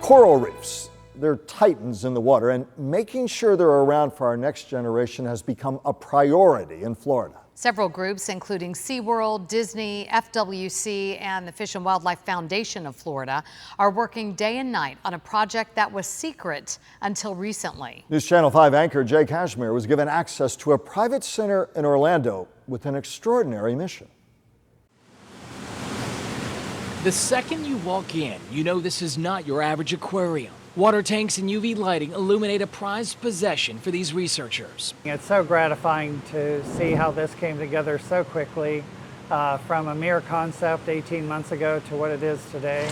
Coral reefs, they're titans in the water, and making sure they're around for our next generation has become a priority in Florida. Several groups, including SeaWorld, Disney, FWC, and the Fish and Wildlife Foundation of Florida, are working day and night on a project that was secret until recently. News Channel 5 anchor Cashmere was given access to a private center in Orlando with an extraordinary mission. The second you walk in, you know this is not your average aquarium. Water tanks and UV lighting illuminate a prized possession for these researchers. It's so gratifying to see how this came together so quickly, from a mere concept 18 months ago to what it is today.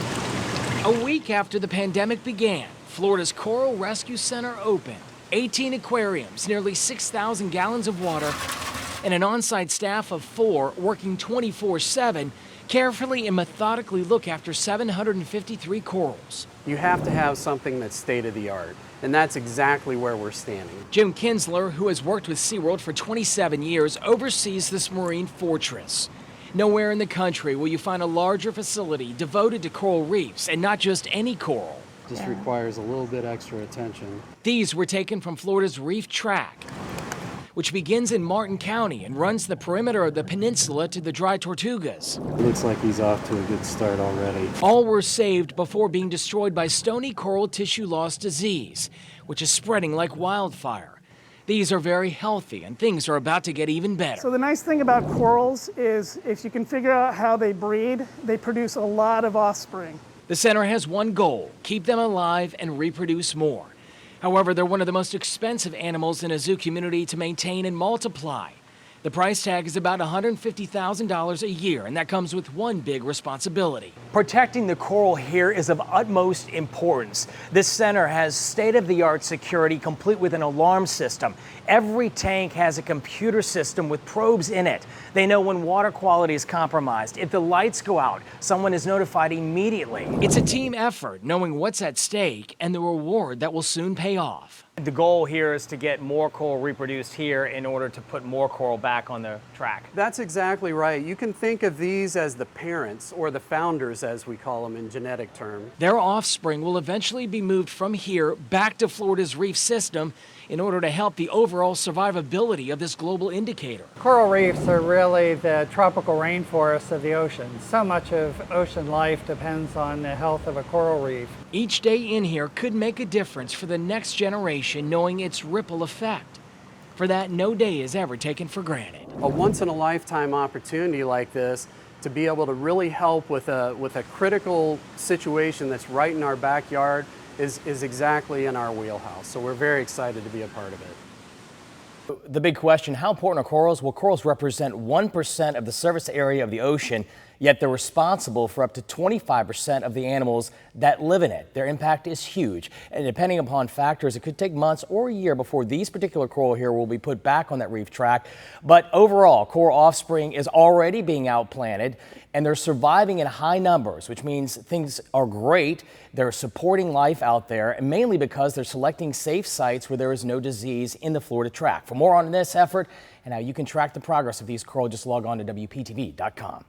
A week after the pandemic began, Florida's Coral Rescue Center opened. 18 aquariums, nearly 6,000 gallons of water, and an on-site staff of 4 working 24/7 carefully and methodically look after 753 corals. You have to have something that's state-of-the-art, and that's exactly where we're standing. Jim Kinsler, who has worked with SeaWorld for 27 years, oversees this marine fortress. Nowhere in the country will you find a larger facility devoted to coral reefs, and not just any coral. Just requires a little bit extra attention. These were taken from Florida's Reef Track, which begins in Martin County and runs the perimeter of the peninsula to the Dry Tortugas. Looks like he's off to a good start already. All were saved before being destroyed by stony coral tissue loss disease, which is spreading like wildfire. These are very healthy, and things are about to get even better. So the nice thing about corals is if you can figure out how they breed, they produce a lot of offspring. The center has one goal: keep them alive and reproduce more. However, they're one of the most expensive animals in a zoo community to maintain and multiply. The price tag is about $150,000 a year, and that comes with one big responsibility. Protecting the coral here is of utmost importance. This center has state-of-the-art security, complete with an alarm system. Every tank has a computer system with probes in it. They know when water quality is compromised. If the lights go out, someone is notified immediately. It's a team effort, knowing what's at stake and the reward that will soon pay off. The goal here is to get more coral reproduced here in order to put more coral back on the track. That's exactly right. You can think of these as the parents, or the founders as we call them in genetic terms. Their offspring will eventually be moved from here back to Florida's reef system in order to help the overall survivability of this global indicator. Coral reefs are really the tropical rainforests of the ocean. So much of ocean life depends on the health of a coral reef. Each day in here could make a difference for the next generation, knowing its ripple effect. For that, no day is ever taken for granted. A once-in-a-lifetime opportunity like this to be able to really help with a critical situation that's right in our backyard is exactly in our wheelhouse. So we're very excited to be a part of it. The big question, how important are corals? Well, corals represent 1% of the surface area of the ocean, yet they're responsible for up to 25% of the animals that live in it. Their impact is huge, and depending upon factors, it could take months or a year before these particular coral here will be put back on that reef track. But overall, coral offspring is already being outplanted, and they're surviving in high numbers, which means things are great. They're supporting life out there, and mainly because they're selecting safe sites where there is no disease in the Florida track. For more on this effort and how you can track the progress of these coral, just log on to WPTV.com.